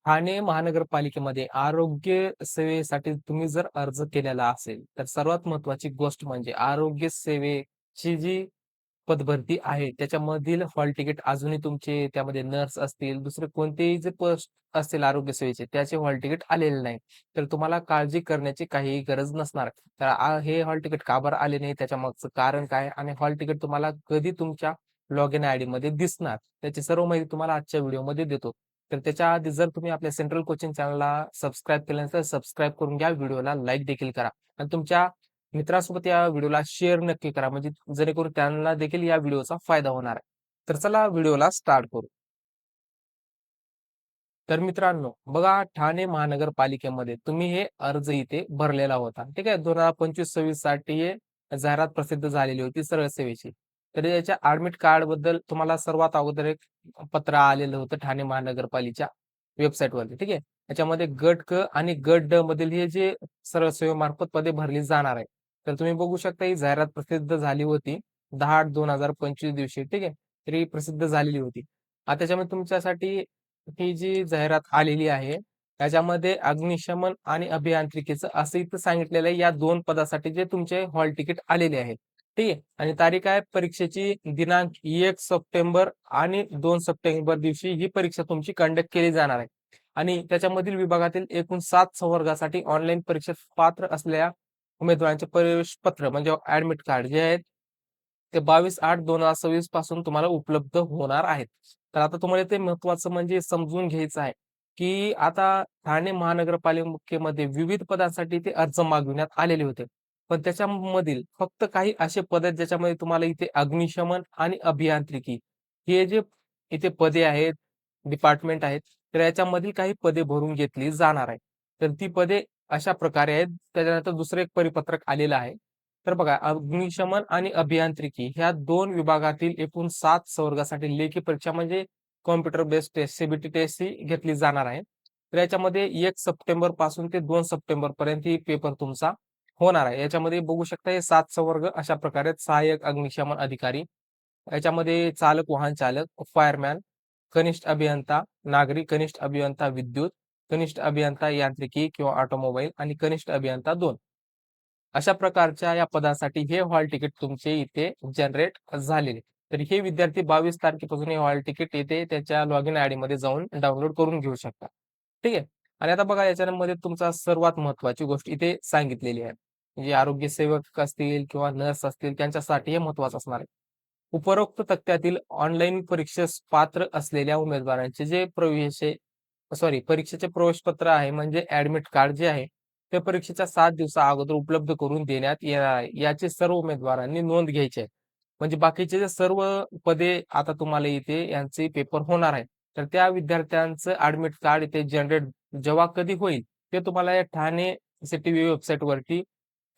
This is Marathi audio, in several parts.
ठाणे महानगरपालिकेमध्ये आरोग्य सेवेसाठी तुम्ही जर अर्ज केलेला असेल, तर सर्वात महत्त्वाची गोष्ट म्हणजे आरोग्य सेवेची जी पदभरती आहे, त्याच्यामधील हॉल तिकीट अजूनही तुमचे त्यामध्ये नर्स असतील, दुसरे कोणतेही जे पोस्ट असतील आरोग्य सेवेचे, त्याचे हॉल तिकीट आलेले नाही. तर तुम्हाला काळजी करण्याची काहीही गरज नसणार. तर हे हॉल तिकीट का बरं आले नाही, त्याच्यामागचं कारण काय आणि हॉल तिकीट तुम्हाला कधी तुमच्या लॉग इन आयडीमध्ये दिसणार, त्याची सर्व माहिती तुम्हाला आजच्या व्हिडिओमध्ये देतो. तर त्याच्या आधी जर तुम्ही आपल्या सेंट्रल कोचिंग चॅनलला सबस्क्राईब केलं नसेल तर सबस्क्राईब करून घ्या. व्हिडिओला लाईक देखील करा आणि तुमच्या मित्रासोबत या व्हिडिओला शेअर नक्की करा, म्हणजे जेणेकरून त्यांना देखील या व्हिडिओचा फायदा होणार आहे. तर चला व्हिडिओला स्टार्ट करू. तर मित्रांनो, बघा ठाणे महानगरपालिकेमध्ये तुम्ही हे अर्ज इथे भरलेला होता. ठीक आहे. 2025-26 साठी हे जाहिरात प्रसिद्ध झालेली होती सरळ सेवेची. तर याच्या ॲडमिट कार्डबद्दल तुम्हाला सर्वात अगोदर एक पत्र आलेलं होतं ठाणे महानगरपालिकेच्या वेबसाईटवरती. ठीक आहे. त्याच्यामध्ये गट क आणि गट ड मधील हे जे सरळ सेवेमार्फत पदे भरली जाणार आहे. तर तुम्ही बघू शकता ही जाहिरात प्रसिद्ध झाली होती 10/8/2025 दिवशी. ठीक आहे. तर ही प्रसिद्ध झालेली होती. आता त्याच्यामध्ये तुमच्यासाठी ही जी जाहिरात आलेली आहे, त्याच्यामध्ये अग्निशमन आणि अभियांत्रिकीचं असं इथं सांगितलेलं आहे, या 2 पदासाठी जे तुमचे हॉल तिकीट आलेले आहेत. ठीक आहे. आणि तारीख आहे परीक्षेची दिनांक 1 सप्टेंबर आणि 2 सप्टेंबर दिवशी ही परीक्षा तुमची कंडक्ट केली जाणार आहे. आणि त्याच्यामधील विभागातील एकूण 7 संवर्गासाठी ऑनलाईन परीक्षेत पात्र असलेल्या उमेदवारांचे प्रवेश पत्र म्हणजे ॲडमिट कार्ड जे आहेत, ते 22/8/2026 पासून तुम्हाला उपलब्ध होणार आहेत. तर आता तुम्हाला ते महत्त्वाचं म्हणजे समजून घ्यायचं आहे, की आता ठाणे महानगरपालिकेमध्ये विविध पदांसाठी ते अर्ज मागविण्यात आलेले होते. पण त्याच्यामधील फक्त काही असे पद आहेत ज्याच्यामध्ये तुम्हाला इथे अग्निशमन आणि अभियांत्रिकी हे जे इथे पदे आहेत, डिपार्टमेंट आहेत, तर याच्यामधील काही पदे भरून घेतली जाणार आहे. तर ती पदे अशा प्रकारे आहेत. त्याच्यानंतर दुसरं एक परिपत्रक आलेलं आहे. तर बघा अग्निशमन आणि अभियांत्रिकी ह्या 2 विभागातील एकूण 7 संवर्गासाठी लेखी परीक्षा म्हणजे computer based test CBT test ही घेतली जाणार आहे. तर याच्यामध्ये 1 सप्टेंबर पासून ते 2 सप्टेंबर पर्यंत ही पेपर तुमचा होणार आहे. याच्यामध्ये बघू शकता हे 7 संवर्ग अशा प्रकारे आहेत. सहाय्यक अग्निशमन अधिकारी, याच्यामध्ये चालक, वाहन चालक, फायरमॅन, कनिष्ठ अभियंता, नागरी कनिष्ठ अभियंता विद्युत, कनिष्ठ अभियंता यांत्रिकी किंवा ऑटोमोबाईल आणि कनिष्ठ अभियंता 2. अशा प्रकारच्या या पदासाठी हे हॉल तिकीट तुमचे इथे जनरेट झालेले. तर हे विद्यार्थी 22 तारखेपासून हे हॉल तिकीट इथे त्याच्या लॉग इन आयडीमध्ये जाऊन डाउनलोड करून घेऊ शकता. ठीक आहे. आणि आता बघा याच्यामध्ये तुमचा सर्वात महत्त्वाची गोष्ट इथे सांगितलेली आहे. म्हणजे आरोग्य सेवक असतील किंवा नर्स असतील त्यांच्यासाठी हे महत्त्वाचं असणार आहे. उपरोक्त तक्त्यातील ऑनलाईन परीक्षेस पात्र असलेल्या उमेदवारांचे जे परीक्षेचे प्रवेशपत्र आहे म्हणजे ॲडमिट कार्ड जे आहे, ते परीक्षेच्या 7 दिवसा अगोदर उपलब्ध करून देण्यात येणार आहे. याची सर्व उमेदवारांनी नोंद घ्यायची आहे. म्हणजे बाकीचे जे सर्व पदे आता तुम्हाला इथे यांचे पेपर होणार आहे. तर त्या विद्यार्थ्यांचं ॲडमिट कार्ड इथे जनरेट जेव्हा कधी होईल, ते तुम्हाला या ठाणे सिटी वेबसाईटवरती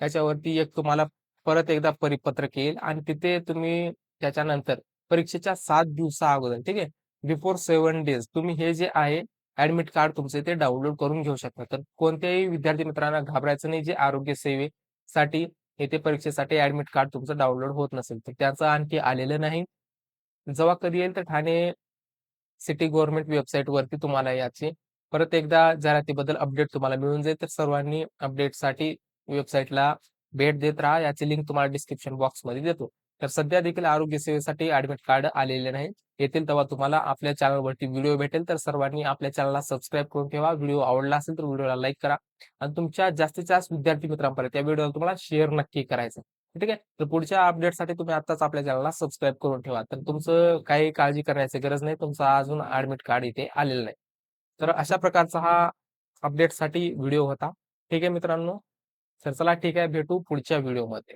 त्याच्यावरती एक तुम्हाला परत एकदा परिपत्रक येईल आणि तिथे तुम्ही त्याच्यानंतर परीक्षेच्या 7 दिवसा अगोदर ठीक आहे, बिफोर 7 डेज तुम्ही हे जे आहे ॲडमिट कार्ड तुमचे ते डाउनलोड करून घेऊ शकता. तर कोणत्याही विद्यार्थी मित्रांना घाबरायचं नाही, जे आरोग्य सेवेसाठी येथे परीक्षेसाठी ॲडमिट कार्ड तुमचं डाउनलोड होत नसेल, तर त्याचं आणखी आलेलं नाही. जेव्हा कधी येईल तर ठाणे सिटी गव्हर्नमेंट वेबसाईटवरती तुम्हाला याची परत एकदा जाहिरातीबद्दल अपडेट तुम्हाला मिळून जाईल. तर सर्वांनी अपडेटसाठी वेबसाईटला भेट देत राहा. याची लिंक तुम्हाला डिस्क्रिप्शन बॉक्समध्ये देतो. तर सध्या देखील आरोग्य सेवेसाठी ॲडमिट कार्ड आलेले नाही. येतील तेव्हा तुम्हाला आपल्या चॅनलवरती व्हिडिओ भेटेल. तर सर्वांनी आपल्या चॅनलला सबस्क्राईब करून ठेवा. व्हिडिओ आवडला असेल तर व्हिडिओला लाईक करा आणि तुमच्या जास्तीत जास्त विद्यार्थी मित्रांपर्यंत या व्हिडिओला तुम्हाला शेअर नक्की करायचं ठीक आहे. तर पुढच्या अपडेटसाठी तुम्ही आत्ताच आपल्या चॅनलला सबस्क्राईब करून ठेवा. तर तुमचं काही काळजी करण्याची गरज नाही. तुमचं अजून ॲडमिट कार्ड इथे आलेलं नाही. तर अशा प्रकारचा हा अपडेटसाठी व्हिडिओ होता. ठीक आहे मित्रांनो. तर चला ठीक आहे, भेटू पुढच्या व्हिडिओमध्ये.